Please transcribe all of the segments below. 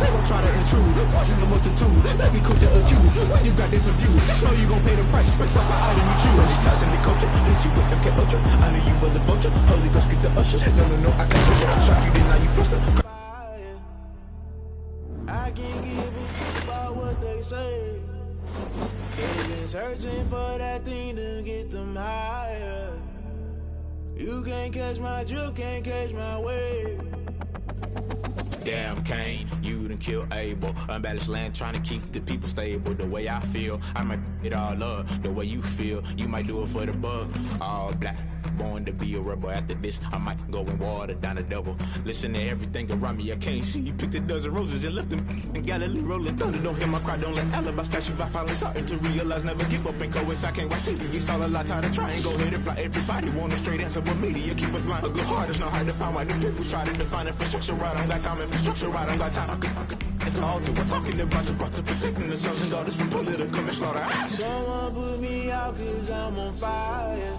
They gon' try to intrude, poison the multitude. They be quick to accuse when you got different views. Just know you gon' pay the price based off the item you choose. Many times in the culture, hit you with MK Ultra. I knew you was a vulture. Holy Ghost get the usher. No, I can't touch you. Shock you, then now you fluster. I can't give it about what they say. They've been searching for that thing to get them higher. You can't catch my drift, can't catch my wave. Damn Cain, you done killed Abel. Unbalanced land trying to keep the people stable. The way I feel, I might it all up. The way you feel, you might do it for the bug. All black, born to be a rebel. After this, I might go and water down the devil. Listen to everything around me, I can't see. You picked a dozen roses and left them in Galilee rolling thunder. Don't hear my cry, don't let alibis pass you. I finally starting to realize, never give up and coincide. I can't watch TV, it's all a lot. Tired of trying, go ahead and fly. Everybody want a straight answer, but media keep us blind. A good heart is not hard to find. Why the people try to define infrastructure right? I don't got time, infrastructure right? I don't got time. I could it's all to we're talking about you, brought to protecting the sons and daughters from political and slaughter. Someone put me out cause I'm on fire.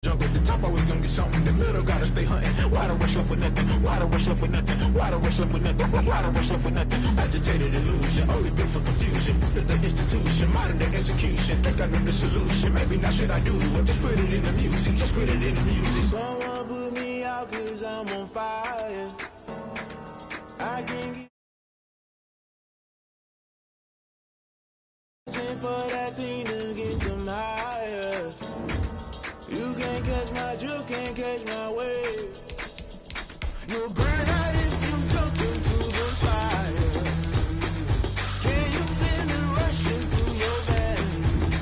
Jump at the top, always gonna get something in the middle. Gotta stay hunting. Why the rush left with nothing? Why the rush left with nothing? Why the rush left with nothing? Why the rush left with nothing? Agitated illusion, only built for confusion. The institution, modern day execution. Think I know the solution. Maybe not should I do it? Just put it in the music. Just put it in the music. Someone put me out cause I'm on fire. I can't get for that thing to get them higher. You can't catch my drift, can't catch my wave. You'll burn out if you jump into the fire. Can you feel it rushing through your veins?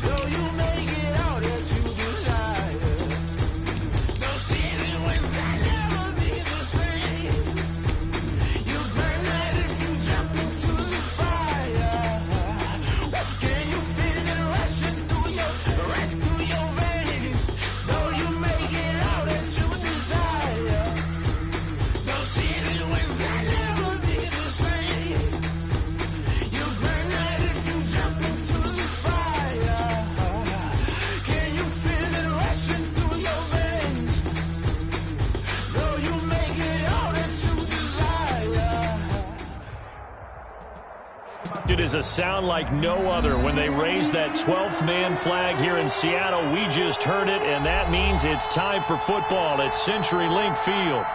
Though you make it out that you desire. No city was that never be the same. You burn out if you jump into the fire. Can you feel it rushing through your veins? Though you make it out that you desire. No city was that never be the same. You burn out if you jump into the fire. Can you feel it rushing through your veins? Though you make it out that you desire. It is a sound like no other when they raise that 12th man flag here in Seattle. We just heard it, and that means it's time for football at CenturyLink Field.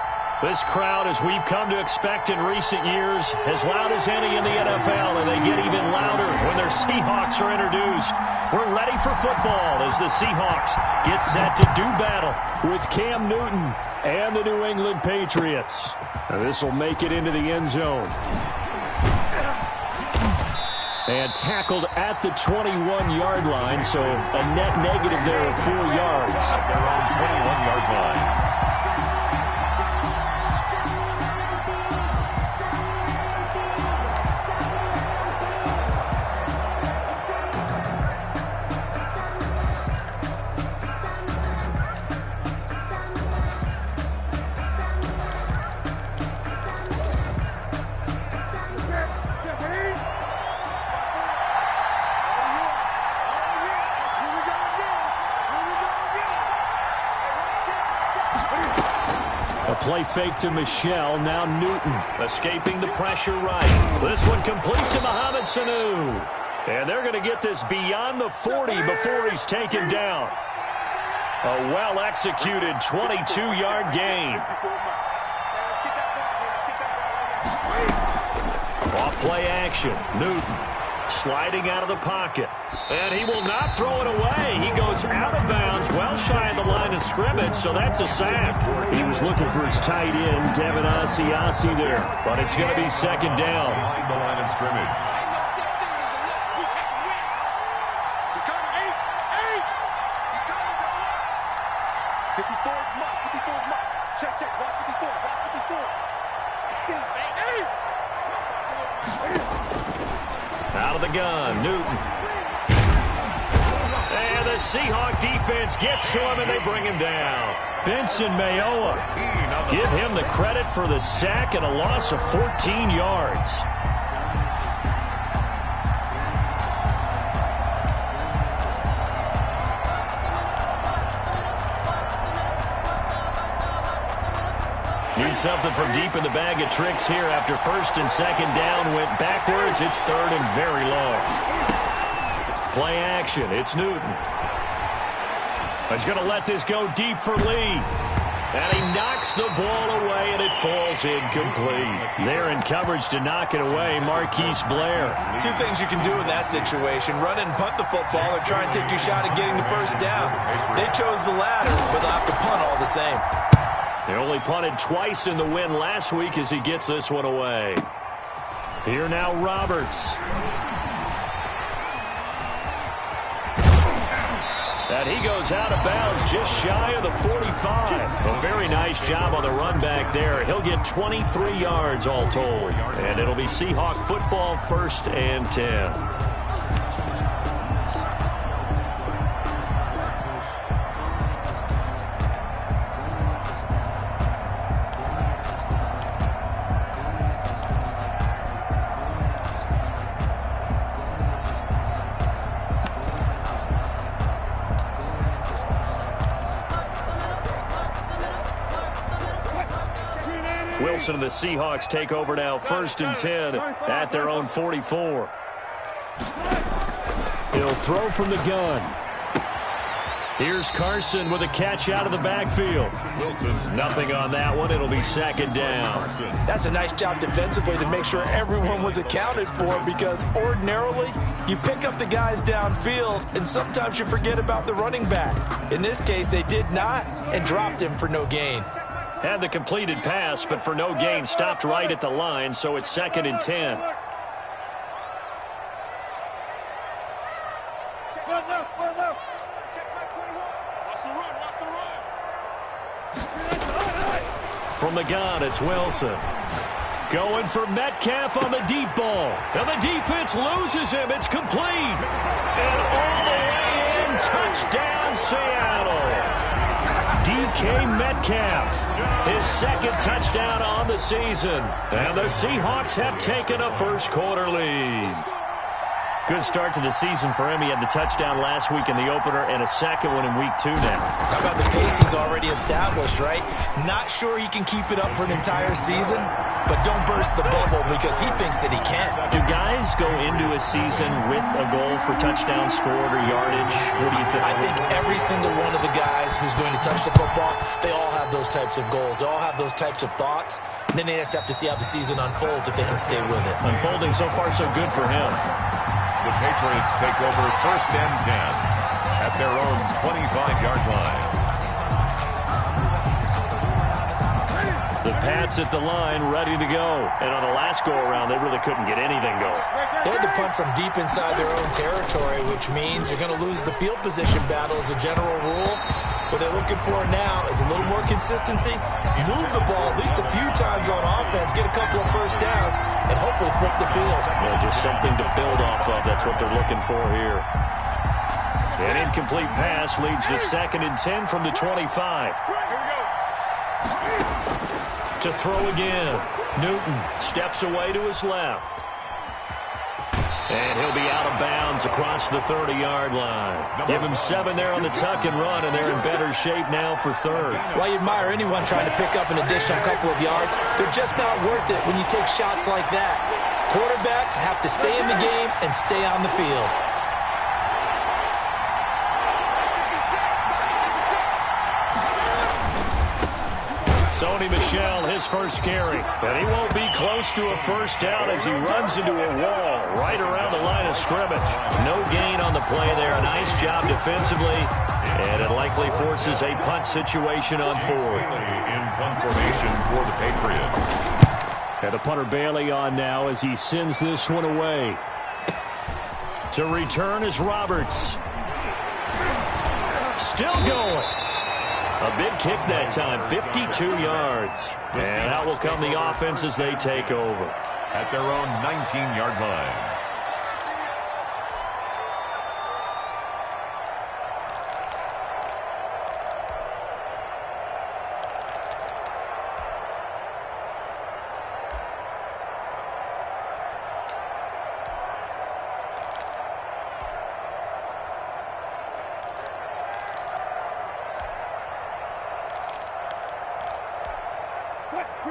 This crowd, as we've come to expect in recent years, as loud as any in the NFL, and they get even louder when their Seahawks are introduced. We're ready for football as the Seahawks get set to do battle with Cam Newton and the New England Patriots. Now, this will make it into the end zone. And tackled at the 21-yard line, so a net negative there of 4 yards. At their own 21-yard line. Play fake to Michelle, now Newton escaping the pressure right. This one complete to Mohamed Sanu. And they're going to get this beyond the 40 before he's taken down. A well-executed 22-yard gain. Off play action, Newton sliding out of the pocket. And he will not throw it away. He goes out of bounds, well shy of the line of scrimmage, so that's a sack. He was looking for his tight end, Devin Asiasi there, but it's going to be second down. Behind the line of scrimmage. 54 is mark. Check, block 54, Out of the gun, Newton. And the Seahawk defense gets to him, and they bring him down. Benson Mayowa. Give him the credit for the sack and a loss of 14 yards. Need something from deep in the bag of tricks here after first and second down went backwards. It's third and very long. Play action. It's Newton. He's going to let this go deep for Lee. And he knocks the ball away, and it falls incomplete. They're in coverage to knock it away. Marquise Blair. Two things you can do in that situation. Run and punt the football or try and take your shot at getting the first down. They chose the latter, but they'll have to punt all the same. They only punted twice in the win last week as he gets this one away. Here now, Roberts. And he goes out of bounds just shy of the 45. A very nice job on the run back there. He'll get 23 yards all told. And it'll be Seahawk football, 1st and 10. Wilson and the Seahawks take over now, 1st and 10 at their own 44. He'll throw from the gun. Here's Carson with a catch out of the backfield. Wilson's nothing on that one. It'll be 2nd down. That's a nice job defensively to make sure everyone was accounted for, because ordinarily you pick up the guys downfield and sometimes you forget about the running back. In this case, they did not and dropped him for no gain. Had the completed pass, but for no gain, stopped right at the line, so it's 2nd and 10. From the gun, it's Wilson. Going for Metcalf on the deep ball. And the defense loses him. It's complete. And all the way in, touchdown, Seattle. DK Metcalf, his 2nd touchdown on the season. And the Seahawks have taken a first-quarter lead. Good start to the season for him. He had the touchdown last week in the opener and a second one in week 2 now. How about the pace he's already established, right? Not sure he can keep it up for an entire season, but don't burst the bubble because he thinks that he can. Do guys go into a season with a goal for touchdown scored or yardage? What do you think? I think every single one of the guys who's going to touch the football, they all have those types of goals. They all have those types of thoughts. And then they just have to see how the season unfolds if they can stay with it. Unfolding so far so good for him. The Patriots take over 1st and 10 at their own 25-yard line. The Pats at the line, ready to go. And on the last go-around, they really couldn't get anything going. They had to punt from deep inside their own territory, which means you're going to lose the field position battle as a general rule. What they're looking for now is a little more consistency, move the ball at least a few times on offense, get a couple of first downs, and hopefully flip the field. Yeah, just something to build off of. That's what they're looking for here. An incomplete pass leads to 2nd and 10 from the 25. To throw again. Newton steps away to his left. And he'll be out of bounds across the 30-yard line. Give him 7 there on the tuck and run, and they're in better shape now for 3rd. Well, you admire anyone trying to pick up an additional couple of yards. They're just not worth it when you take shots like that. Quarterbacks have to stay in the game and stay on the field. Sony Michel, his first carry. And he won't be close to a first down as he runs into a wall right around the line of scrimmage. No gain on the play there. Nice job defensively. And it likely forces a punt situation on 4th. In punt formation for the Patriots. And the punter Bailey on now as he sends this one away. To return is Roberts. Still going. A big kick that time, 52 yards. And out will come the offense as they take over. At their own 19-yard line.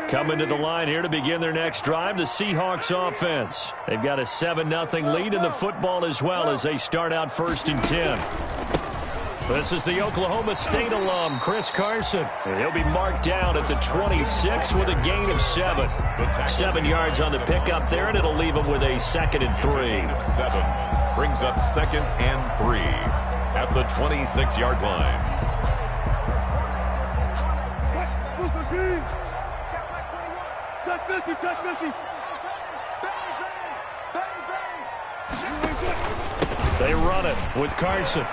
Coming to the line here to begin their next drive, the Seahawks offense. They've got a 7-0 lead in the football as well as they start out 1st and 10. This is the Oklahoma State alum, Chris Carson. And he'll be marked down at the 26 with a gain of 7. 7 yards on the pickup there, and it'll leave him with a 2nd and 3. 7 brings up 2nd and 3 at the 26-yard line. They run it with Carson.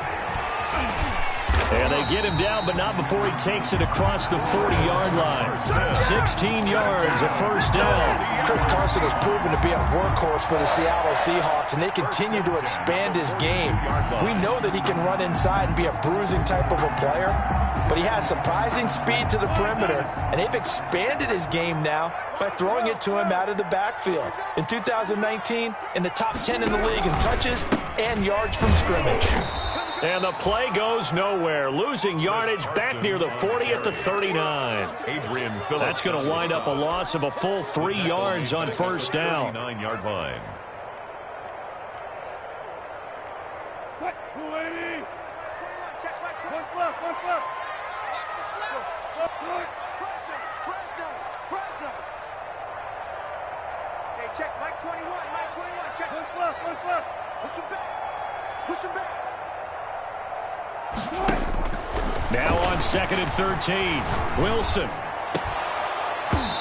And they get him down, but not before he takes it across the 40-yard line. 16 yards, a 1st down. Chris Carson has proven to be a workhorse for the Seattle Seahawks, and they continue to expand his game. We know that he can run inside and be a bruising type of a player, but he has surprising speed to the perimeter, and they've expanded his game now by throwing it to him out of the backfield. In 2019, in the top 10 in the league in touches and yards from scrimmage. And the play goes nowhere. Losing yardage back near the 40 at the 39. That's going to wind up a loss of a full 3 yards on 1st down. 39-yard line. Check Mike 21, Mike 21, check. Push him back. Push him back. Now on 2nd and 13, Wilson.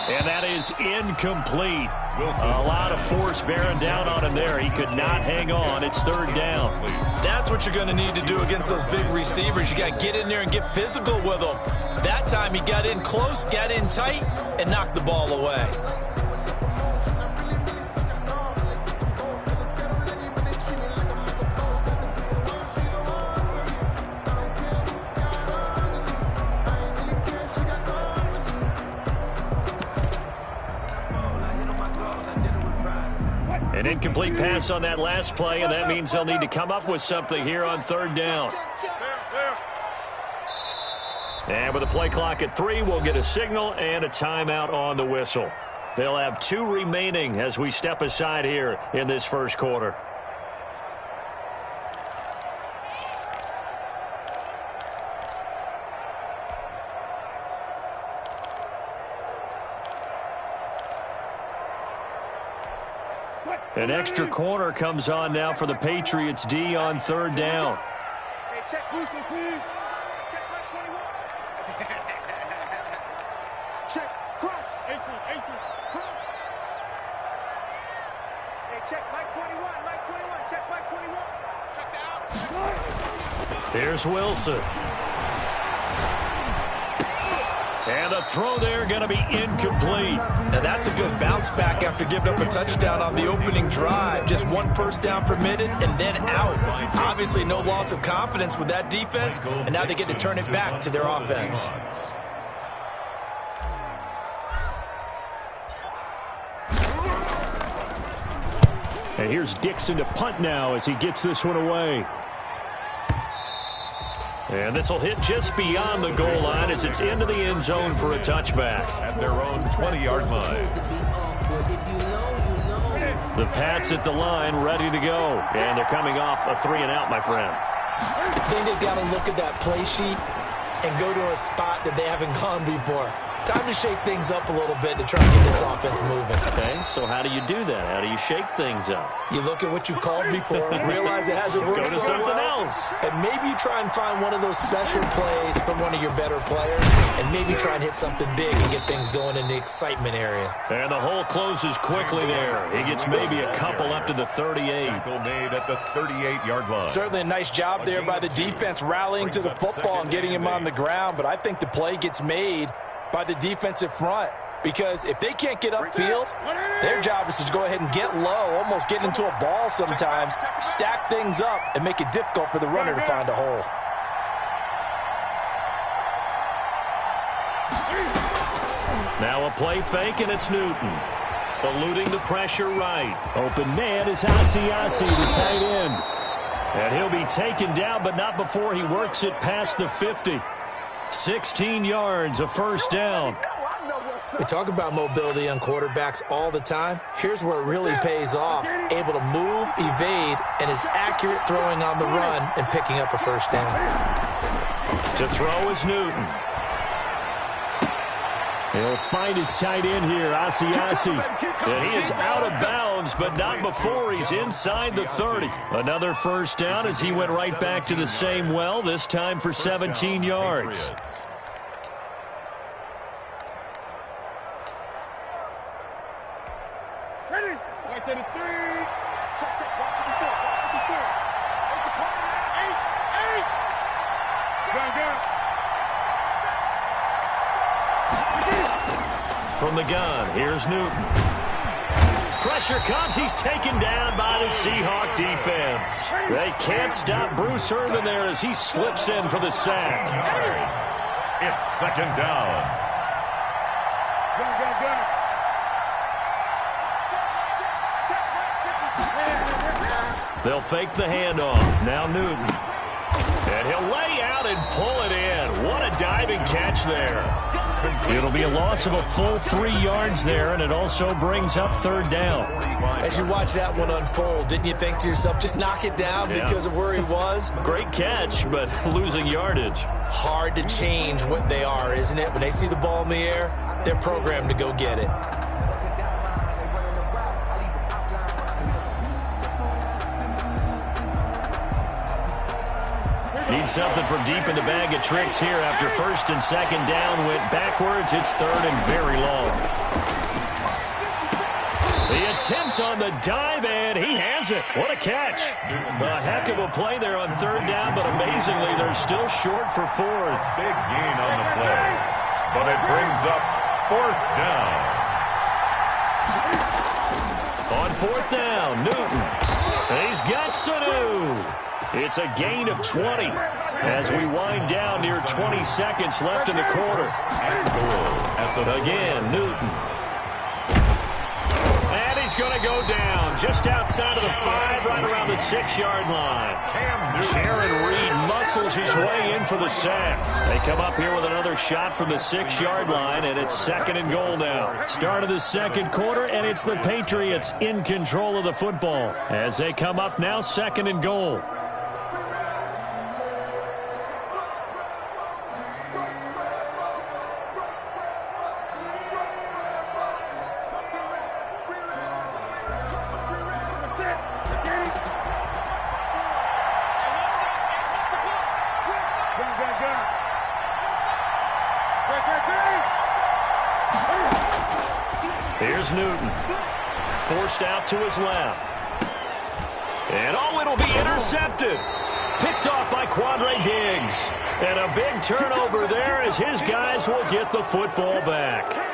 And that is incomplete. A lot of force bearing down on him there. He could not hang on. It's 3rd down. That's what you're going to need to do against those big receivers. You got to get in there and get physical with them. That time he got in close, got in tight, and knocked the ball away. An incomplete pass on that last play, and that means they'll need to come up with something here on 3rd down. And with the play clock at 3, we'll get a signal and a timeout on the whistle. They'll have 2 remaining as we step aside here in this 1st quarter. An extra corner comes on now for the Patriots D on 3rd down. Hey, check Mike 21. Check Crouch. Crouch. Hey, check Mike 21, Mike 21, check Mike 21. Check the out. Here's Wilson. And the throw there going to be incomplete. Now that's a good bounce back after giving up a touchdown on the opening drive. Just 1 1st down permitted and then out. Obviously no loss of confidence with that defense, and now they get to turn it back to their offense. And here's Dixon to punt now as he gets this one away. And this will hit just beyond the goal line as it's into the end zone for a touchback. At their own 20-yard line. The Pats at the line ready to go. And they're coming off a 3-and-out, my friend. I think they've got to look at that play sheet and go to a spot that they haven't gone before. Time to shake things up a little bit to try and get this offense moving. Okay, so how do you do that? How do you shake things up? You look at what you called before, realize it hasn't worked Go to so something well, else. and maybe you try and find one of those special plays from one of your better players, and maybe try and hit something big and get things going in the excitement area. And the hole closes quickly there. He gets maybe a couple up to the 38. Tackle made at the 38-yard line. Certainly a nice job there by the defense rallying to the football and getting him on the ground, but I think the play gets made by the defensive front, because if they can't get upfield, their job is to go ahead and get low, almost get into a ball sometimes, stack things up, and make it difficult for the runner to find a hole. Now a play fake, and it's Newton. Eluding the pressure right. Open man is Asiasi, the tight end. And he'll be taken down, but not before he works it past the 50. 16 yards, a first down. We talk about mobility on quarterbacks all the time. Here's where it really pays off. Able to move, evade, and is accurate throwing on the run and picking up a first down. To throw is Newton. He'll find his tight end here, Asiasi. And he is out of bounds, but not before he's inside the 30. Another first down as he went right back to the same well, this time for 17 yards. Ready? Right to the 3. Check, check. Walk to the 4. Walk to the 4. What's the call now? 8. Gun. From the gun, here's Newton. Pressure comes. He's taken down by the Seahawk defense. They can't stop Bruce Irvin there as he slips in for the sack. It's second down. Gun. They'll fake the handoff. Now Newton. And he'll lay out and pull it in. What a diving catch there. It'll be a loss of a full 3 yards there, and it also brings up third down. As you watch that one unfold, didn't you think to yourself, just knock it down because of where he was? Great catch, but losing yardage. Hard to change what they are, isn't it? When they see the ball in the air, they're programmed to go get it. Need something from deep in the bag of tricks here after first and second down went backwards. It's third and very long. The attempt on the dive, and he has it. What a catch. A heck of a play there on third down, but amazingly, they're still short for fourth. Big gain on the play, but it brings up fourth down. On fourth down, Newton. He's got Sanu. It's a gain of 20 as we wind down near 20 seconds left in the quarter. And goal at the again, Newton. And he's going to go down just outside of the 5, right around the 6-yard line. Jaron Reed muscles his way in for the sack. They come up here with another shot from the 6-yard line, and it's second and goal now. Start of the second quarter, and it's the Patriots in control of the football as they come up now second and goal. Here's Newton. Forced out to his left. And it'll be intercepted. Picked off by Quandre Diggs. And a big turnover there as his guys will get the football back.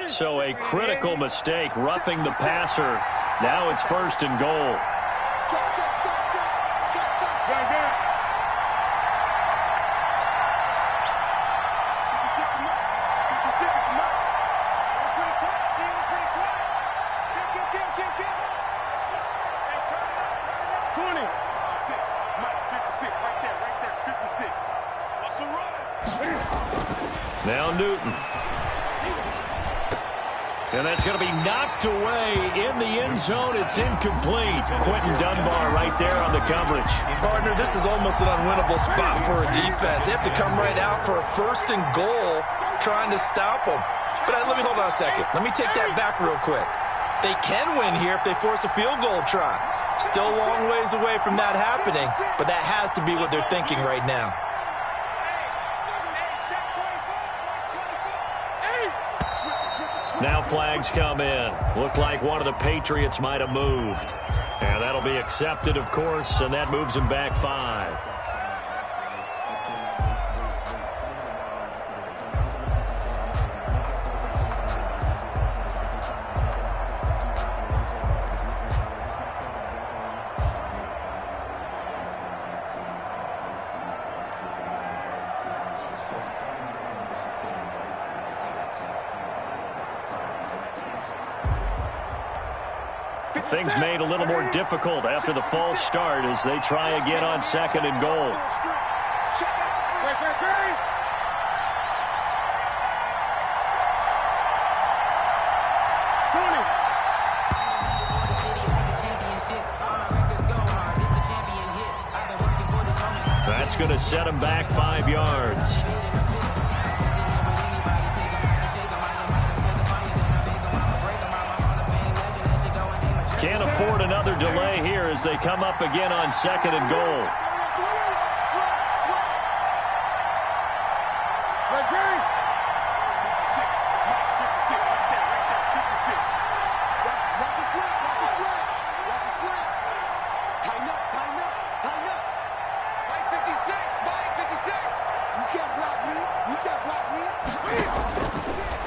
So a critical mistake, roughing the passer. Now it's first and goal. Now Newton. And that's going to be knocked away in the end zone. It's incomplete. Quentin Dunbar right there on the coverage. Partner, this is almost an unwinnable spot for a defense. They have to come right out for a 1st and goal trying to stop them. But let me hold on a second. Let me take that back real quick. They can win here if they force a field goal try. Still a long ways away from that happening, but that has to be what they're thinking right now. Now flags come in. Looked like one of the Patriots might have moved. And that'll be accepted, of course, and that moves them back 5. Things made a little more difficult after the false start as they try again on 2nd and goal. That's going to set them back 5 yards. Can't afford another delay here as they come up again on 2nd and goal.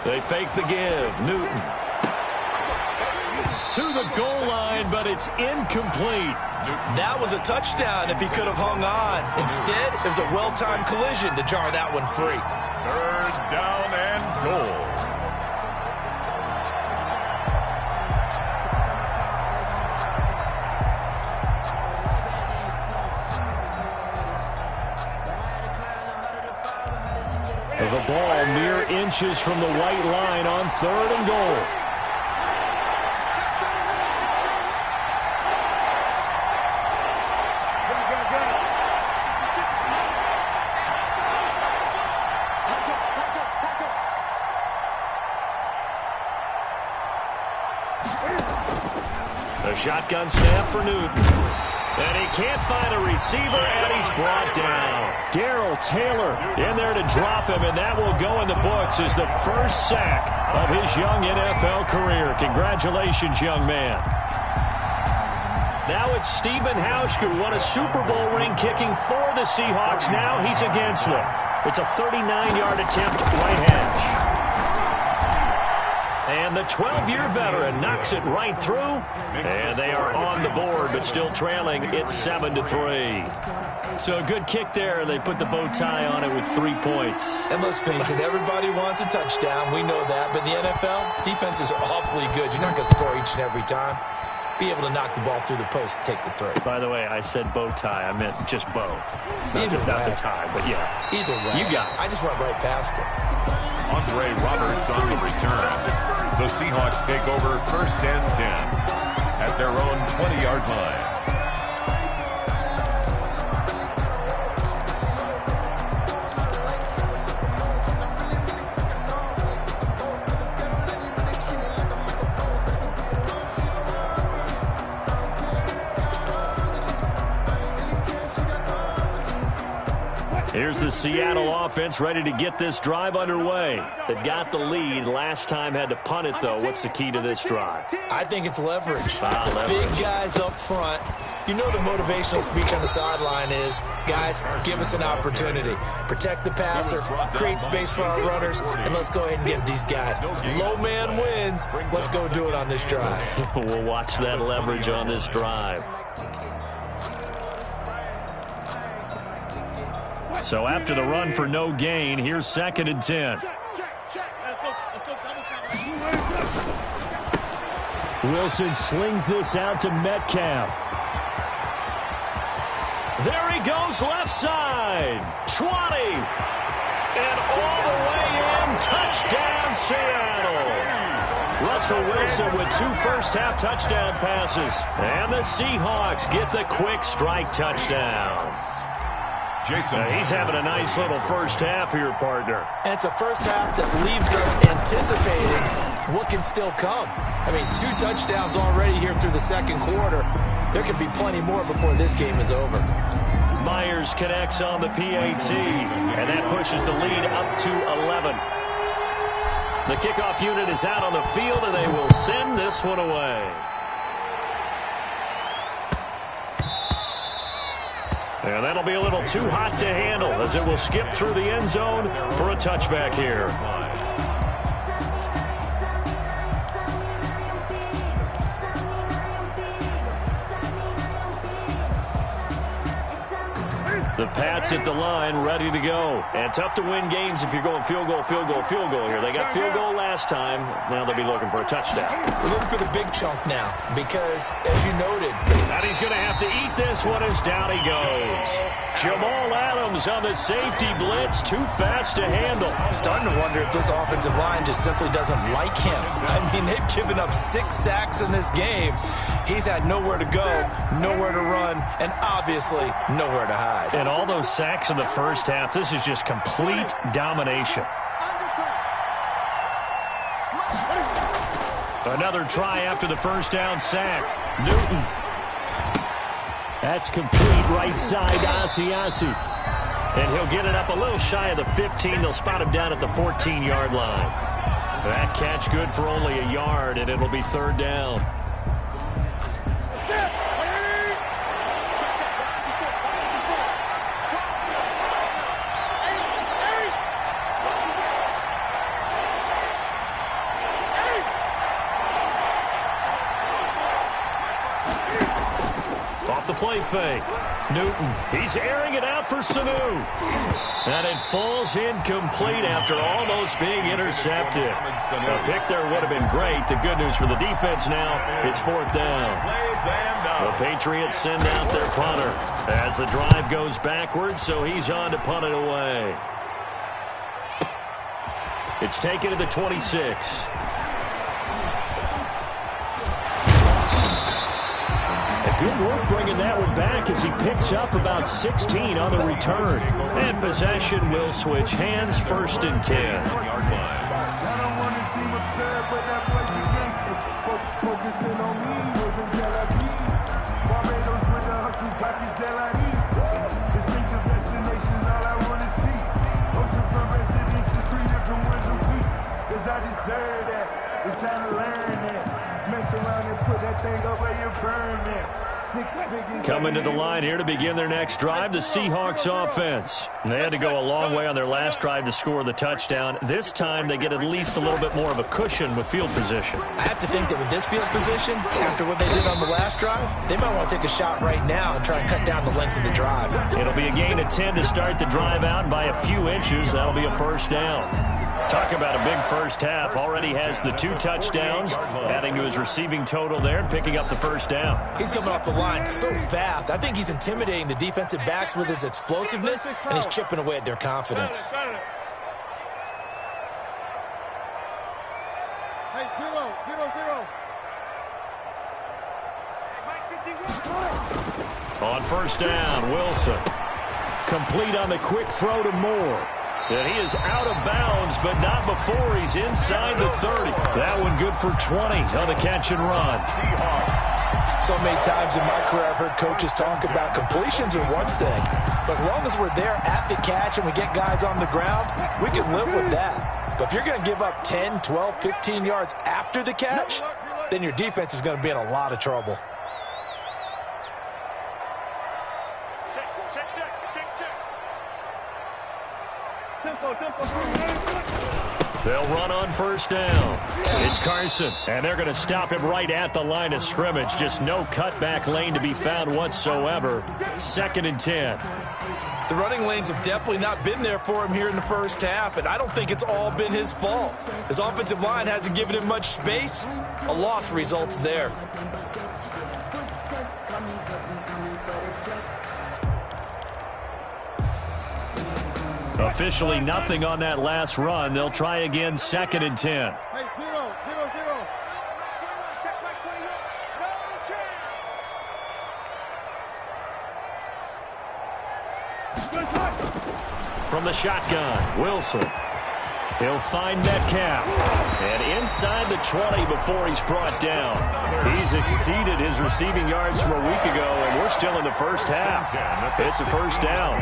They fake the give. Newton. To the goal line, but it's incomplete. That was a touchdown if he could have hung on. Instead, it was a well-timed collision to jar that one free. 3rd down and goal. The ball mere inches from the white line on 3rd and goal. A shotgun snap for Newton. And he can't find a receiver, and he's brought down. Darrell Taylor in there to drop him, and that will go in the books as the first sack of his young NFL career. Congratulations, young man. Now it's Stephen Hauschka, who won a Super Bowl ring kicking for the Seahawks. Now he's against them. It's a 39-yard attempt right hash. And the 12-year veteran knocks it right through. And they are on the board, but still trailing. It's 7-3. So a good kick there. They put the bow tie on it with 3 points. And let's face it, everybody wants a touchdown. We know that. But in the NFL, defenses are awfully good. You're not going to score each and every time. Be able to knock the ball through the post and take the throw. By the way, I said bow tie. I meant just bow. Not the tie, but yeah. Either way. You got it. I just went right past it. Andre Roberts on the return. The Seahawks take over 1st and 10 at their own 20-yard line. Here's the Seattle offense ready to get this drive underway. They've got the lead. Last time had to punt it, though. What's the key to this drive? I think it's leverage. Leverage. Big guys up front. You know the motivational speech on the sideline is, guys, give us an opportunity. Protect the passer, create space for our runners, and let's go ahead and get these guys. Low man wins. Let's go do it on this drive. We'll watch that leverage on this drive. So after the run for no gain, here's 2nd and 10. Wilson slings this out to Metcalf. There he goes left side. 20. And all the way in. Touchdown, Seattle. Russell Wilson with 2 first-half touchdown passes. And the Seahawks get the quick strike touchdown. He's having a nice little first half here, partner. And it's a first half that leaves us anticipating what can still come. I mean, 2 touchdowns already here through the second quarter. There could be plenty more before this game is over. Myers connects on the PAT, and that pushes the lead up to 11. The kickoff unit is out on the field, and they will send this one away. And that'll be a little too hot to handle as it will skip through the end zone for a touchback here. The Pats at the line, ready to go. And tough to win games if you're going field goal, field goal, field goal here. They got field goal last time. Now they'll be looking for a touchdown. We're looking for the big chunk now because, as you noted, and he's going to have to eat this one as down he goes. Jamal Adams on the safety blitz, too fast to handle. I'm starting to wonder if this offensive line just simply doesn't like him. I mean, they've given up 6 sacks in this game. He's had nowhere to go, nowhere to run, and obviously nowhere to hide. And all those sacks in the first half, this is just complete domination. Another try after the first down sack. Newton. That's complete right side to Asiasi. And he'll get it up a little shy of the 15. They'll spot him down at the 14-yard line. That catch good for only a yard, and it'll be 3rd down. The play fake. Newton, he's airing it out for Sanu. And it falls incomplete after almost being intercepted. A pick there would have been great. The good news for the defense now, it's 4th down. The Patriots send out their punter as the drive goes backwards, so he's on to punt it away. It's taken to the 26. Good work bringing that one back as he picks up about 16 on the return. And possession will switch hands, 1st and 10. I don't want to seem absurd, but that was against it. Focusing on me wasn't Tel Aviv. Barbados with the hustle pockets LIDs. Distinctive destinations, all I want to see. Oceanfront residence, the 3 different ones a week. Cause I deserve that. It's time to learn that. Mess around and put that thing up where you burn that. Coming to the line here to begin their next drive, the Seahawks offense. They had to go a long way on their last drive to score the touchdown. This time they get at least a little bit more of a cushion with field position. I have to think that with this field position, after what they did on the last drive, they might want to take a shot right now and try and cut down the length of the drive. It'll be a gain of 10 to start the drive out by a few inches. That'll be a 1st down. Talk about a big first half. Already has the 2 touchdowns, adding to his receiving total there and picking up the 1st down. He's coming off the line so fast. I think he's intimidating the defensive backs with his explosiveness, and he's chipping away at their confidence. Hey, zero. On 1st down, Wilson. Complete on the quick throw to Moore. And he is out of bounds, but not before he's inside the 30. That one good for 20 on the catch and run. So many times in my career I've heard coaches talk about completions are one thing. But as long as we're there at the catch and we get guys on the ground, we can live with that. But if you're going to give up 10, 12, 15 yards after the catch, then your defense is going to be in a lot of trouble. They'll run on 1st down. It's Carson, and they're going to stop him right at the line of scrimmage. Just no cutback lane to be found whatsoever. 2nd and 10. The running lanes have definitely not been there for him here in the first half, and I don't think it's all been his fault. His offensive line hasn't given him much space. A loss results there. Officially nothing on that last run. They'll try again, 2nd and 10. Hey, 0, 0, 0. From the shotgun, Wilson. He'll find Metcalf. And inside the 20 before he's brought down. He's exceeded his receiving yards from a week ago, and we're still in the first half. It's a first down.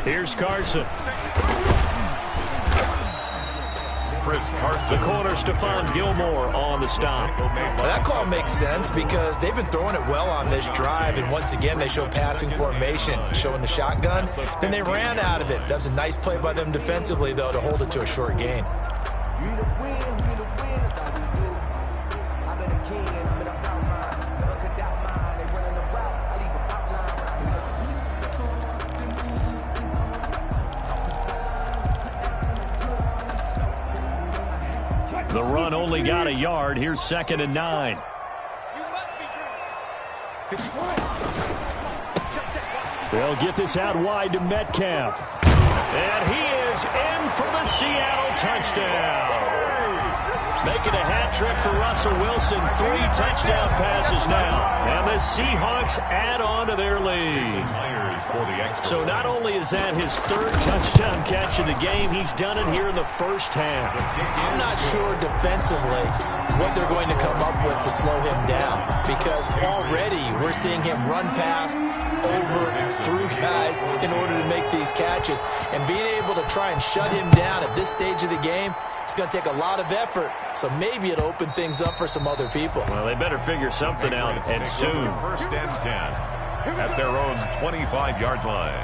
Here's Carson. The corner, Stephon Gilmore, on the stop. Well, that call makes sense because they've been throwing it well on this drive, and once again they show passing formation, showing the shotgun. Then they ran out of it. That was a nice play by them defensively, though, to hold it to a short gain. The run only got a yard. Here's 2nd and 9. They'll get this out wide to Metcalf. And he is in for the Seattle touchdown. Making a hat trick for Russell Wilson. 3 touchdown passes now. And the Seahawks add on to their lead. So not only is that his 3rd touchdown catch of the game, he's done it here in the first half. I'm not sure defensively what they're going to come up with to slow him down, because already we're seeing him run past, over, through guys in order to make these catches. And being able to try and shut him down at this stage of the game, it's going to take a lot of effort. So maybe it'll open things up for some other people. Well, they better figure something out, and soon. 1st and 10 at their own 25-yard line.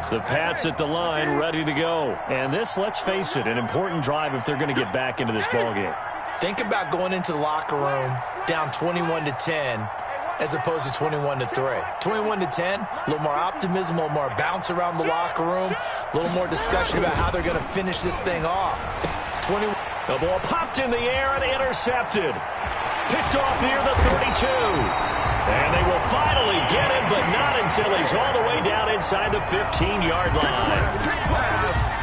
The Pats at the line, ready to go. And this, let's face it, an important drive if they're going to get back into this ballgame. Think about going into the locker room down 21-10 as opposed to 21-3. 21-10, a little more optimism, a little more bounce around the locker room, a little more discussion about how they're going to finish this thing off. The ball popped in the air and intercepted. Picked off near the 32. And they will finally get him, but not until he's all the way down inside the 15-yard line.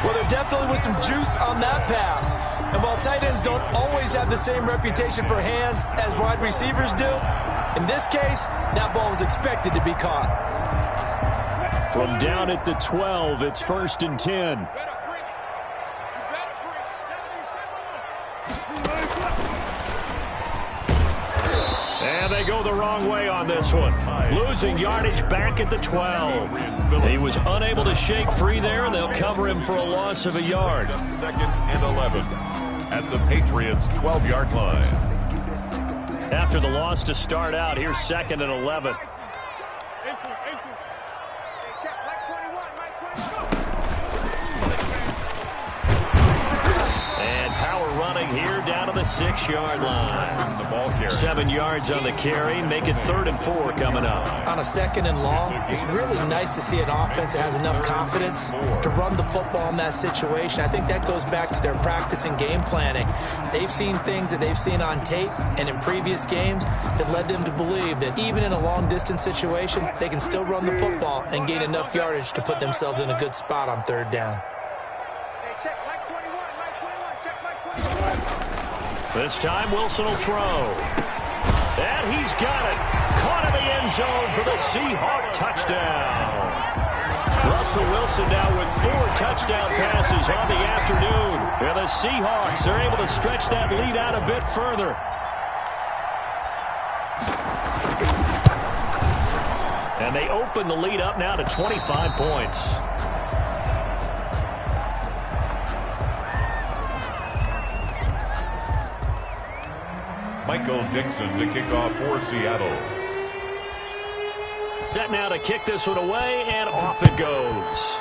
Well, there definitely was some juice on that pass. And while tight ends don't always have the same reputation for hands as wide receivers do, in this case, that ball was expected to be caught. From down at the 12, it's 1st and 10. And they go the wrong way on this one. Losing yardage back at the 12. He was unable to shake free there, and they'll cover him for a loss of a yard. 2nd and 11 at the Patriots' 12-yard line. After the loss to start out, here's 2nd and 11. And power running here down to the 6-yard line. 7 yards on the carry. Make it 3rd and 4 coming up. On a 2nd and long, it's really nice to see an offense that has enough confidence to run the football in that situation. I think that goes back to their practice and game planning. They've seen things that they've seen on tape and in previous games that led them to believe that even in a long-distance situation, they can still run the football and gain enough yardage to put themselves in a good spot on 3rd down. This time Wilson will throw. And he's got it. Caught in the end zone for the Seahawk touchdown. Russell Wilson now with 4 touchdown passes on the afternoon. And the Seahawks are able to stretch that lead out a bit further. And they open the lead up now to 25 points. Michael Dixon to kick off for Seattle. Set now to kick this one away, and off it goes.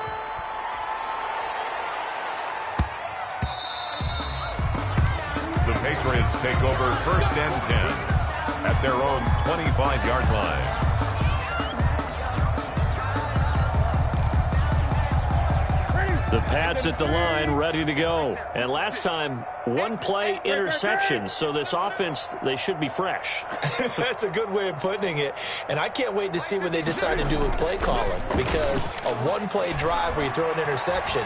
The Patriots take over 1st and 10 at their own 25-yard line. The Pats at the line, ready to go. And last time, one-play interception. So this offense, they should be fresh. That's a good way of putting it. And I can't wait to see what they decide to do with play calling. Because a one-play drive where you throw an interception,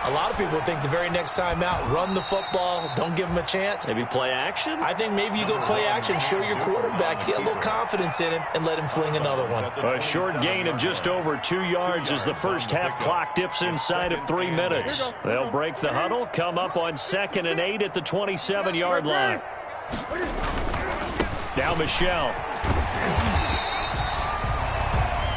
a lot of people think the very next time out, run the football, don't give them a chance. Maybe play action? I think maybe you go play action, show your quarterback, get a little confidence in him, and let him fling another one. A short gain of just over 2 yards as the first half clock dips inside of 3 minutes. They'll break the huddle, come up on 2nd and 8 at the 27-yard line. Now Michelle.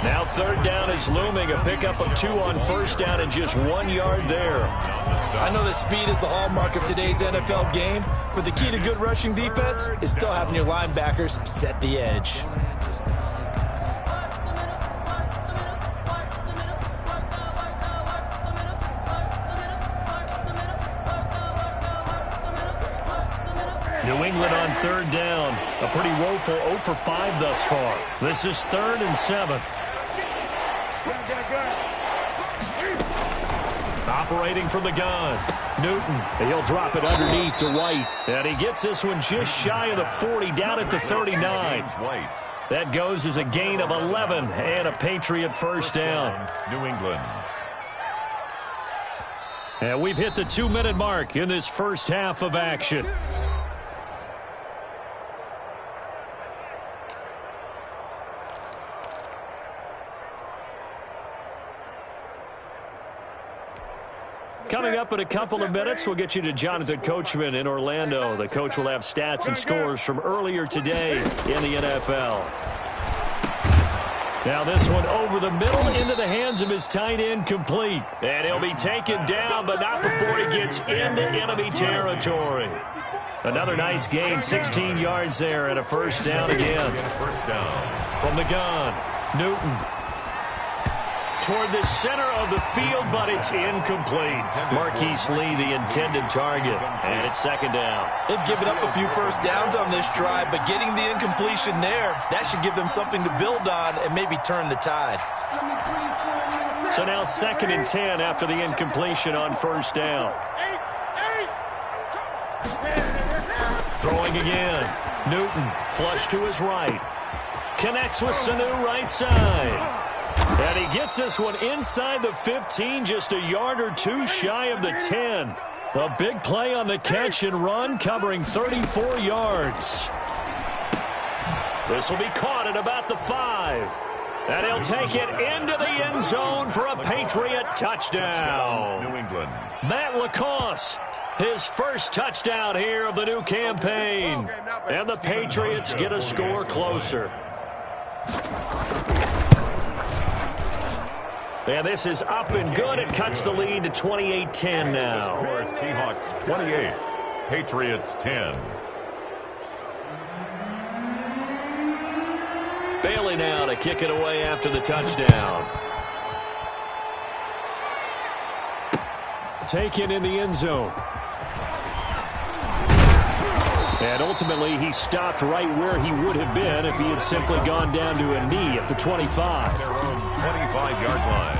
Now 3rd down is looming. A pickup of 2 on 1st down and just 1 yard there. I know that speed is the hallmark of today's NFL game, but the key to good rushing defense is still having your linebackers set the edge. New England on 3rd down. A pretty woeful 0 for 5 thus far. This is 3rd and 7. Operating from the gun. Newton. He'll drop it underneath to White. And he gets this one just shy of the 40, down at the 39. That goes as a gain of 11 and a Patriot 1st down. New England. And we've hit the 2-minute mark in this first half of action. Coming up in a couple of minutes, we'll get you to Jonathan Coachman in Orlando. The coach will have stats and scores from earlier today in the NFL. Now this one over the middle into the hands of his tight end, complete. And he'll be taken down, but not before he gets into enemy territory. Another nice gain, 16 yards there, and a 1st down again. From the gun, Newton. Toward the center of the field, but it's incomplete. Marquise Lee, the intended target, and it's 2nd down. They've given up a few 1st downs on this drive, but getting the incompletion there, that should give them something to build on and maybe turn the tide. So now 2nd and 10 after the incompletion on 1st down. Throwing again. Newton, flush to his right. Connects with Sanu right side. And he gets this one inside the 15, just a yard or 2 shy of the 10. A big play on the catch and run, covering 34 yards. This will be caught at about the 5. And he'll take it into the end zone for a Patriot touchdown. New England. Matt LaCosse, his first touchdown here of the new campaign. And the Patriots get a score closer. And this is up and good. It cuts the lead to 28-10 now. Seahawks 28, Patriots 10. Bailey now to kick it away after the touchdown. Taken in the end zone. And ultimately, he stopped right where he would have been if he had simply gone down to a knee at the 25. Their own 25-yard line.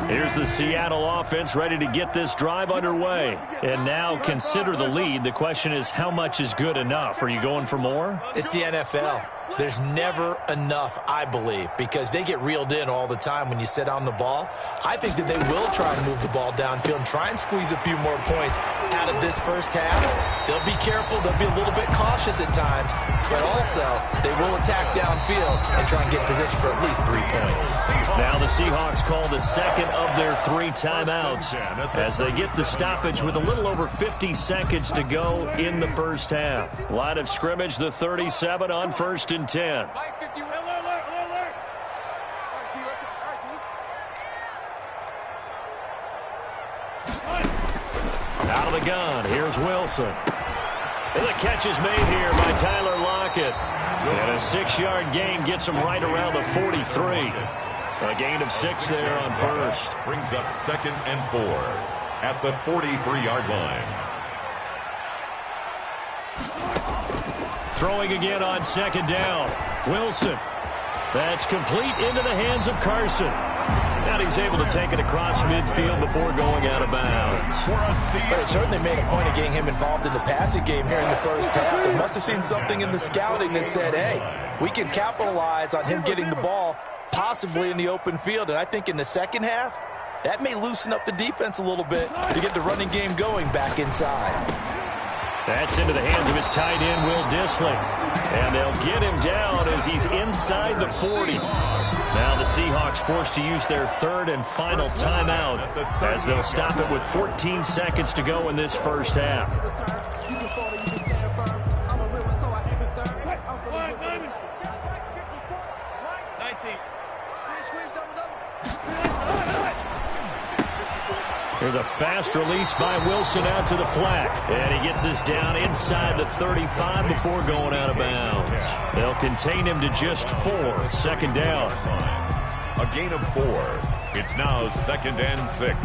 Here's the Seattle offense ready to get this drive underway. And now consider the lead. The question is, how much is good enough? Are you going for more? It's the NFL. There's never enough, I believe, because they get reeled in all the time when you sit on the ball. I think that they will try and move the ball downfield and try and squeeze a few more points out of this first half. They'll be careful. They'll be a little bit cautious at times, but also they will attack downfield and try and get position for at least 3 points. Now the Seahawks call the second of their 3 timeouts as they get the stoppage with a little over 50 seconds to go in the first half. Line of scrimmage, the 37 on 1st and 10. Out of the gun, here's Wilson. And the catch is made here by Tyler Lockett. And a 6-yard gain gets him right around the 43. A gain of 6 there on first. Brings up 2nd and 4 at the 43-yard line. Throwing again on 2nd down. Wilson. That's complete into the hands of Carson. And he's able to take it across midfield before going out of bounds. But they certainly made a point of getting him involved in the passing game here in the first half. They must have seen something in the scouting that said, hey, we can capitalize on him getting the ball possibly in the open field. And I think in the second half, that may loosen up the defense a little bit to get the running game going back inside. That's into the hands of his tight end, Will Dissling. And they'll get him down as he's inside the 40. Now the Seahawks forced to use their 3rd and final timeout as they'll stop it with 14 seconds to go in this first half. There's a fast release by Wilson out to the flat. And he gets us down inside the 35 before going out of bounds. They'll contain him to just 4. 2nd down. A gain of 4. It's now 2nd and 6.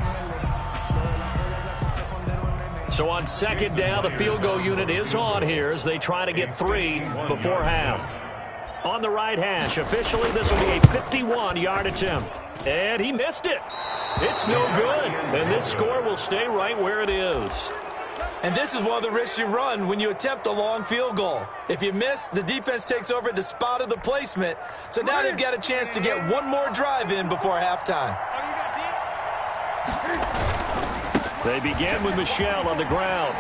So on 2nd down, the field goal unit is on here as they try to get 3 before half. On the right hash, officially this will be a 51-yard attempt. And he missed it. It's no good. And this score will stay right where it is. And this is one of the risks you run when you attempt a long field goal. If you miss, the defense takes over at the spot of the placement. So now they've got a chance to get one more drive in before halftime. They begin with Michel on the ground.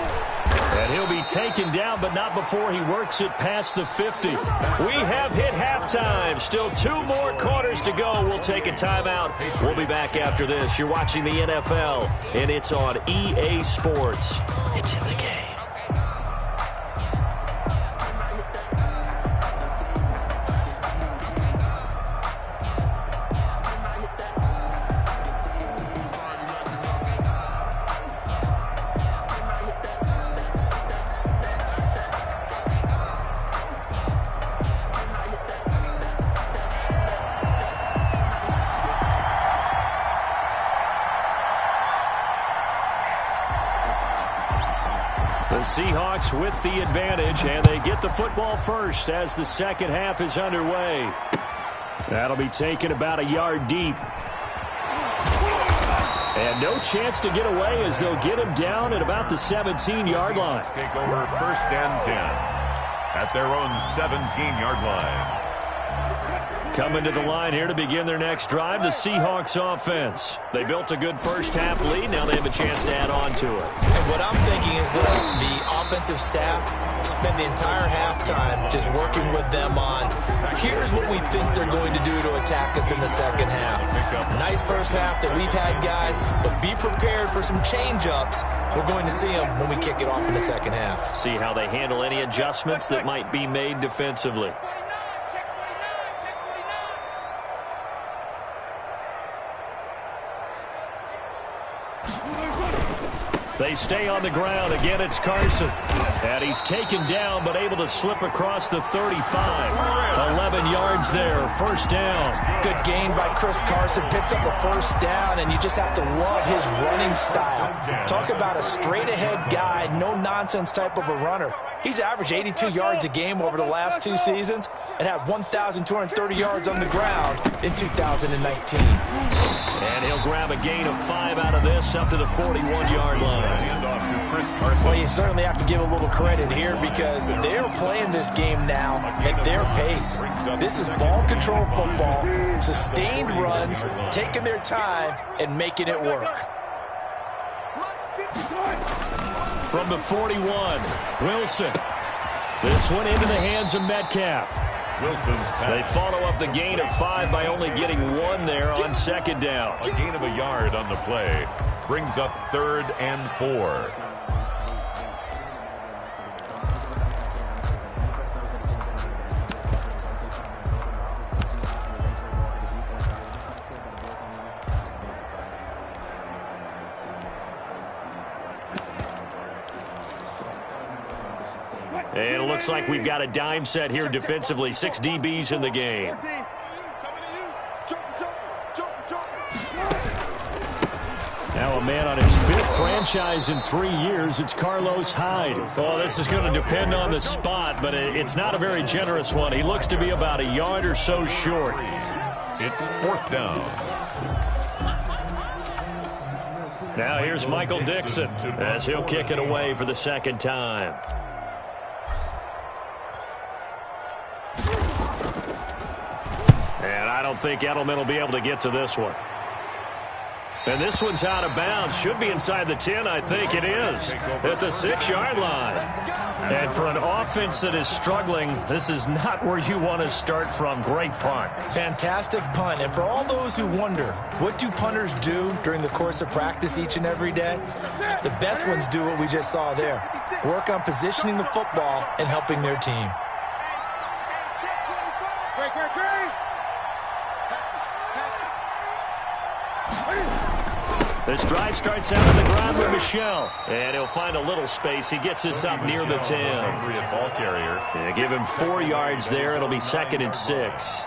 And he'll be taken down, but not before he works it past the 50. We have hit halftime. Still 2 more quarters to go. We'll take a timeout. We'll be back after this. You're watching the NFL, and it's on EA Sports. It's in the game. Seahawks with the advantage, and they get the football first as the second half is underway. That'll be taken about a yard deep. And no chance to get away as they'll get him down at about the 17-yard line. Take over 1st and 10 at their own 17-yard line. Coming to the line here to begin their next drive, the Seahawks offense. They built a good first half lead. Now they have a chance to add on to it. And what I'm thinking is that the offensive staff spend the entire halftime just working with them on, here's what we think they're going to do to attack us in the second half. Nice first half that we've had, guys, but be prepared for some change-ups. We're going to see them when we kick it off in the second half. See how they handle any adjustments that might be made defensively. They stay on the ground. Again, it's Carson. And he's taken down, but able to slip across the 35. 11 yards there, first down. Good gain by Chris Carson. Picks up a first down, and you just have to love his running style. Talk about a straight-ahead guy, no-nonsense type of a runner. He's averaged 82 yards a game over the last 2 seasons and had 1,230 yards on the ground in 2019. And he'll grab a gain of 5 out of this up to the 41-yard line. Well, you certainly have to give a little credit here because they're playing this game now at their pace. This is ball control football, sustained runs, taking their time and making it work. From the 41, Wilson. This one into the hands of Metcalf. Wilson's pass. They follow up the gain of 5 by only getting 1 there on second down. A gain of a yard on the play brings up 3rd and 4. And it looks like we've got a dime set here defensively. 6 DBs in the game. Now a man on his 5th franchise in 3 years. It's Carlos Hyde. Well, this is going to depend on the spot, but it's not a very generous one. He looks to be about a yard or so short. It's 4th down. Now here's Michael Dixon as he'll kick it away for the 2nd time. And I don't think Edelman will be able to get to this one. And this one's out of bounds. Should be inside the 10, I think it is, at the 6-yard line. And for an offense that is struggling, this is not where you want to start from. Great punt. Fantastic punt. And for all those who wonder, what do punters do during the course of practice each and every day? The best ones do what we just saw there. Work on positioning the football and helping their team. This drive starts out on the ground with Michel. And he'll find a little space. He gets this up near the 10. Ball carrier. Yeah, give him 4 yards there. It'll be 2nd and 6.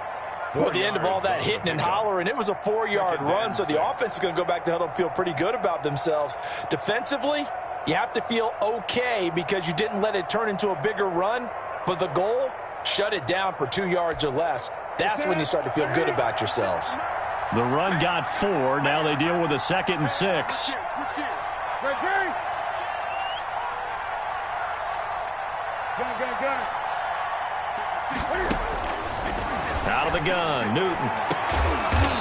Well, at the end of all that hitting and hollering, it was a 4-yard run, so the offense is going to go back to huddle and feel pretty good about themselves. Defensively, you have to feel okay because you didn't let it turn into a bigger run, but the goal, shut it down for 2 yards or less. That's when you start to feel good about yourselves. The run got 4. Now they deal with a 2nd and 6. Out of the gun, Newton.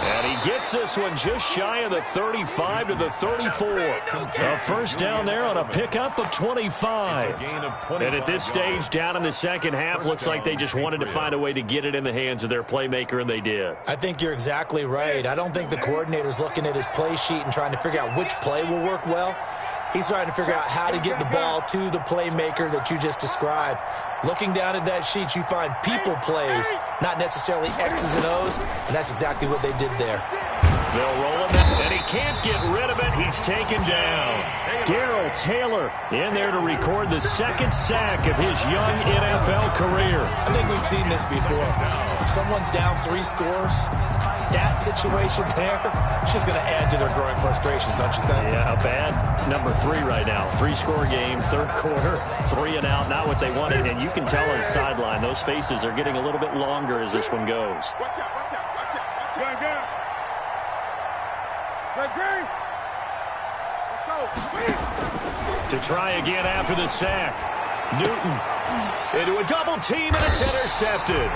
And he gets this one just shy of the 35 to the 34. A 1st down there on a pickup of 25. And at this stage, down in the 2nd half, looks like they just wanted to find a way to get it in the hands of their playmaker, and they did. I think you're exactly right. I don't think the coordinator's looking at his play sheet and trying to figure out which play will work well. He's trying to figure out how to get the ball to the playmaker that you just described. Looking down at that sheet, you find people plays, not necessarily X's and O's, and that's exactly what they did there. They'll roll him, and he can't get rid of it. He's taken down. Darrell Taylor in there to record the 2nd sack of his young NFL career. I think we've seen this before. If someone's down 3 scores, that situation there, it's just going to add to their growing frustrations, don't you think? Yeah, a bad number 3 right now. 3-score game, 3rd quarter, 3 and out, not what they wanted. And you can tell on the sideline, those faces are getting a little bit longer as this one goes. Watch out, watch out, watch out, watch out. Good. Let's go. To try again after the sack. Newton into a double team, and it's intercepted.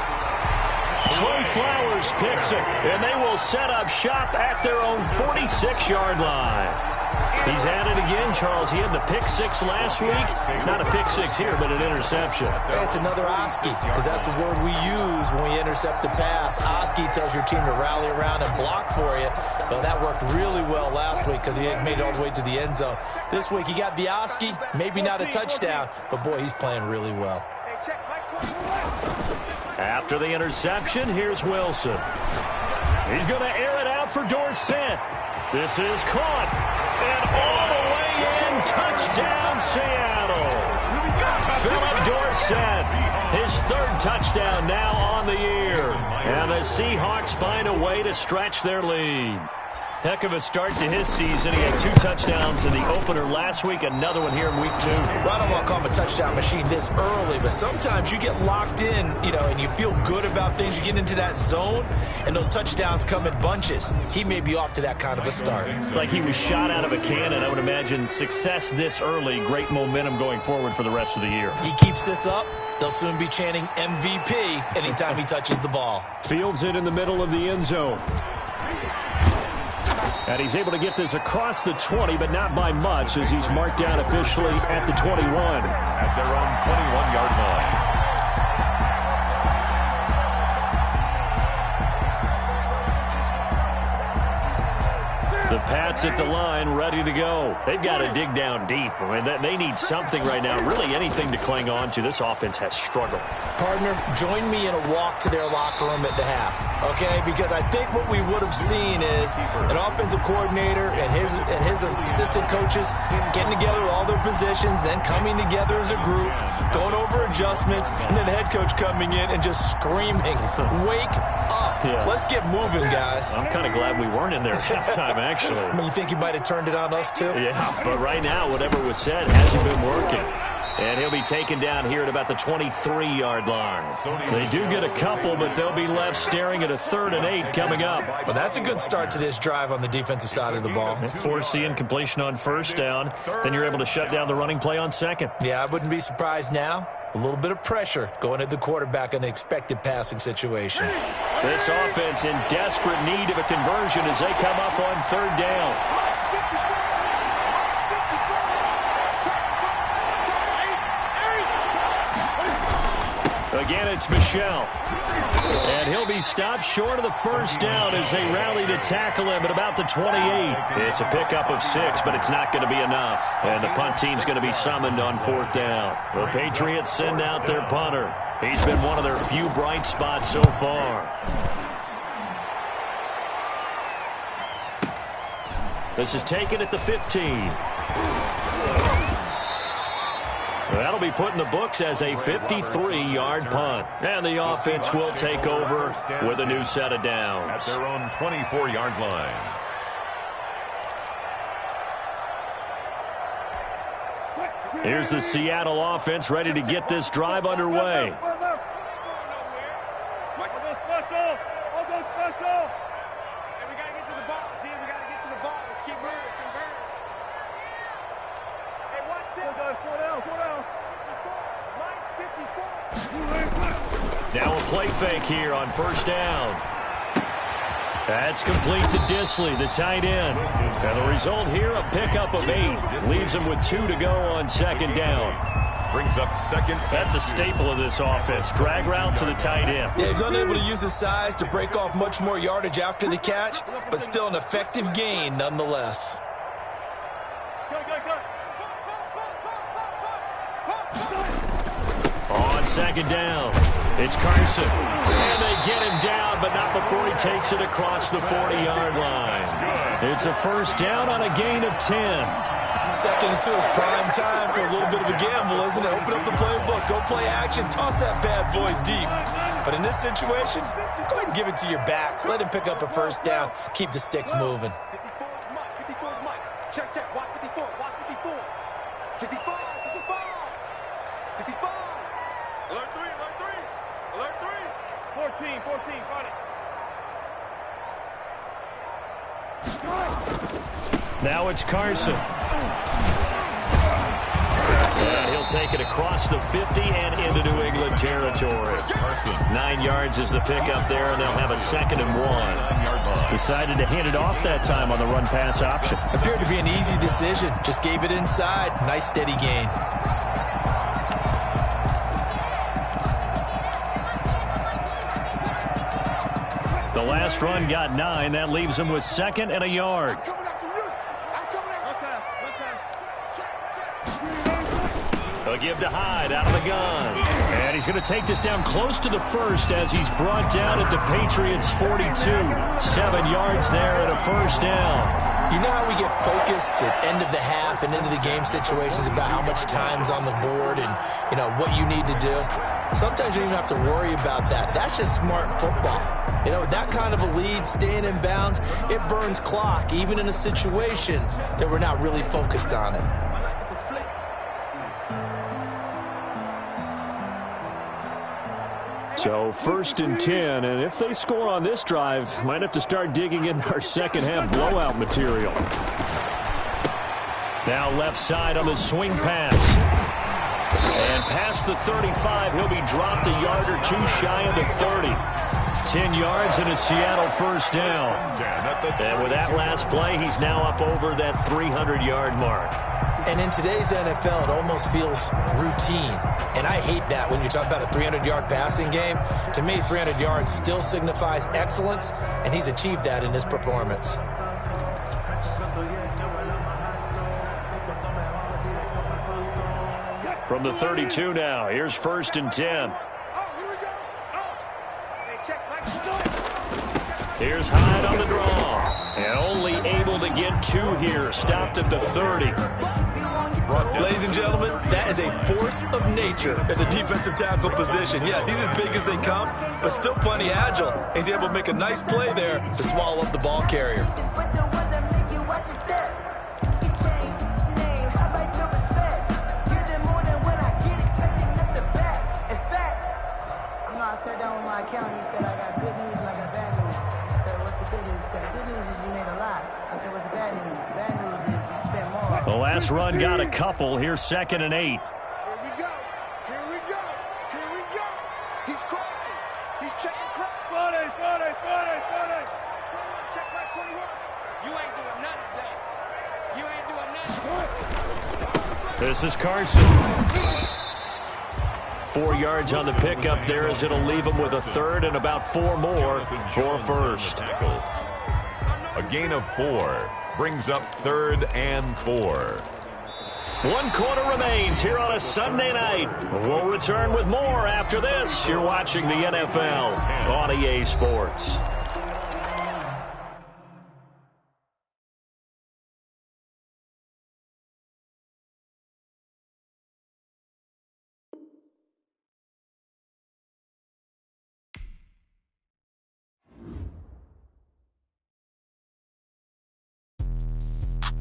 Trey Flowers picks it, and they will set up shop at their own 46-yard line. He's at it again, Charles. He had the pick 6 last week. Not a pick 6 here, but an interception. It's another Oski, because that's the word we use when we intercept a pass. Oski tells your team to rally around and block for you. But that worked really well last week because he made it all the way to the end zone. This week he got the Oski, maybe not a touchdown, but boy, he's playing really well. After the interception, here's Wilson. He's going to air it out for Dorsett. This is caught. And all the way in, touchdown Seattle. Philip Dorsett, his 3rd touchdown now on the year. And the Seahawks find a way to stretch their lead. Heck of a start to his season. He had 2 touchdowns in the opener last week, another one here in week 2. Well, I don't want to call him a touchdown machine this early, but sometimes you get locked in, and you feel good about things. You get into that zone, and those touchdowns come in bunches. He may be off to that kind of a start. It's like he was shot out of a cannon. I would imagine success this early, great momentum going forward for the rest of the year. He keeps this up, they'll soon be chanting MVP anytime he touches the ball. Fields it in the middle of the end zone. And he's able to get this across the 20, but not by much, as he's marked down officially at the 21. At their own 21-yard line. The Pats at the line, ready to go. They've got to dig down deep. I mean, they need something right now, really anything to cling on to. This offense has struggled. Partner, join me in a walk to their locker room at the half, okay? Because I think what we would have seen is an offensive coordinator and his assistant coaches getting together with all their positions, then coming together as a group, going over adjustments, and then the head coach coming in and just screaming, "Wake up!" Yeah. Let's get moving, guys. I'm kind of glad we weren't in there at halftime, actually. You think you might have turned it on us, too? Yeah, but right now, whatever was said hasn't been working. And he'll be taken down here at about the 23-yard line. They do get a couple, but they'll be left staring at a 3rd and 8 coming up. Well, that's a good start to this drive on the defensive side of the ball. Force the incompletion on 1st down. Then you're able to shut down the running play on 2nd. Yeah, I wouldn't be surprised now. A little bit of pressure going at the quarterback in an expected passing situation. This offense in desperate need of a conversion as they come up on 3rd down. Again, it's Michel. And he'll be stopped short of the 1st down as they rally to tackle him at about the 28. It's a pickup of 6, but it's not going to be enough. And the punt team's going to be summoned on 4th down. The Patriots send out their punter. He's been one of their few bright spots so far. This is taken at the 15. That'll be put in the books as a 53-yard punt. And the offense will take over with a new set of downs. At their own 24-yard line. Here's the Seattle offense ready to get this drive underway. Now a play fake here on 1st down. That's complete to Disley, the tight end. And the result here, a pickup of 8. Leaves him with 2 to go on 2nd down. Brings up 2nd. That's a staple of this offense. Drag route to the tight end. Yeah, he's unable to use his size to break off much more yardage after the catch, but still an effective gain nonetheless. On 2nd down, it's Carson. And they get him down, but not before he takes it across the 40-yard line. It's a 1st down on a gain of 10. Second into his prime time for a little bit of a gamble, isn't it? Open up the playbook, go play action, toss that bad boy deep. But in this situation, go ahead and give it to your back. Let him pick up a 1st down. Keep the sticks moving. 54 is Mike. Check, check. Watch 54. Watch 54. 65. 65. Alert 3. Alert 3. Alert 3. 14. 14. Run it. Now it's Carson. And he'll take it across the 50 and into New England territory. 9 yards is the pickup there, and they'll have a 2nd and 1. Decided to hand it off that time on the run-pass option. Appeared to be an easy decision. Just gave it inside. Nice steady gain. The last run got 9. That leaves him with 2nd and a yard. A give to Hyde out of the gun. And he's going to take this down close to the 1st as he's brought down at the Patriots' 42. 7 yards there and a 1st down. You know how we get focused at end of the half and into the game situations about how much time's on the board and, you know, what you need to do? Sometimes you don't even have to worry about that. That's just smart football. You know, that kind of a lead, staying in bounds, it burns clock, even in a situation that we're not really focused on it. So 1st and 10, and if they score on this drive, might have to start digging in our second half blowout material. Now left side on the swing pass. And past the 35, he'll be dropped a yard or 2 shy of the 30. 10 yards and a Seattle 1st down. And with that last play, he's now up over that 300-yard mark. And in today's NFL, it almost feels routine. And I hate that when you talk about a 300-yard passing game. To me, 300 yards still signifies excellence, and he's achieved that in this performance. From the 32 now, here's 1st and 10. Here's Hyde on the draw. And only able to get 2 here. Stopped at the 30. Broadcast. Ladies and gentlemen, that is a force of nature at the defensive tackle position. Yes, he's as big as they come, but still plenty agile. He's able to make a nice play there to swallow up the ball carrier. I sat down with my accountant. He said, I got good news and I got bad news. I said, what's the good news? He said, the good news is you made a lot. I said, what's the bad news? The bad news is you spent more. The last run got a couple. Here's 2nd and 8. Here we go. Here we go. Here we go. He's crossing. He's checking cross. 40. Check back 21. You ain't doing nothing today. You ain't doing nothing. This is Carson. 4 yards on the pickup there as it'll leave him with a third and about 4 more for first. A gain of 4 brings up 3rd and 4. 1 quarter remains here on a Sunday night. We'll return with more after this. You're watching the NFL on EA Sports.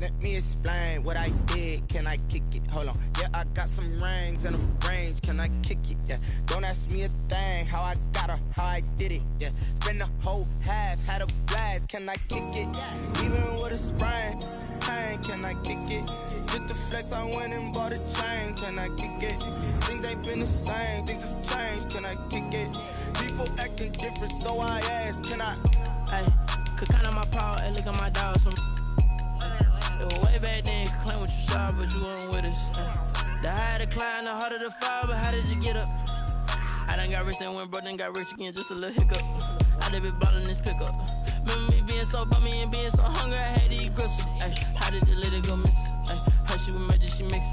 Let me explain what I did. Can I kick it? Hold on. Yeah, I got some rings and a range. Can I kick it? Yeah. Don't ask me a thing. How I got her, how I did it. Yeah. Spend the whole half, had a blast. Can I kick it? Even with a sprain. Hey, can I kick it? Just the flex, I went and bought a chain. Can I kick it? Things ain't been the same. Things have changed. Can I kick it? People acting different, so I ask. Can I? Hey, could count on my power and look at my dogs. It was way back then, you could claim what you saw, but you weren't with us. The higher the climb, the harder the fall, but how did you get up? I done got rich and went broke, then got rich again, just a little hiccup. I done been ballin' this pickup. Remember me being so bummy and being so hungry, I had to eat gristle. Ay, how did the lady go miss? Ay, how she was magic, she mixed.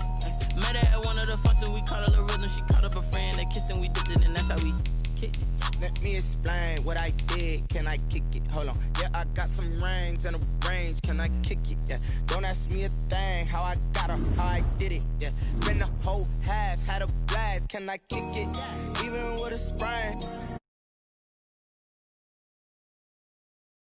Met her at one of the functions, we caught a little rhythm, she caught up a friend, they kissed and we dipped it, and that's how we kicked it. Let me explain what I did. Can I kick it? Hold on. Yeah, I got some rings and a range. Can I kick it? Yeah. Don't ask me a thing. How I got her, how I did it. Yeah. Spend the whole half, had a blast. Can I kick it? Even with a sprain.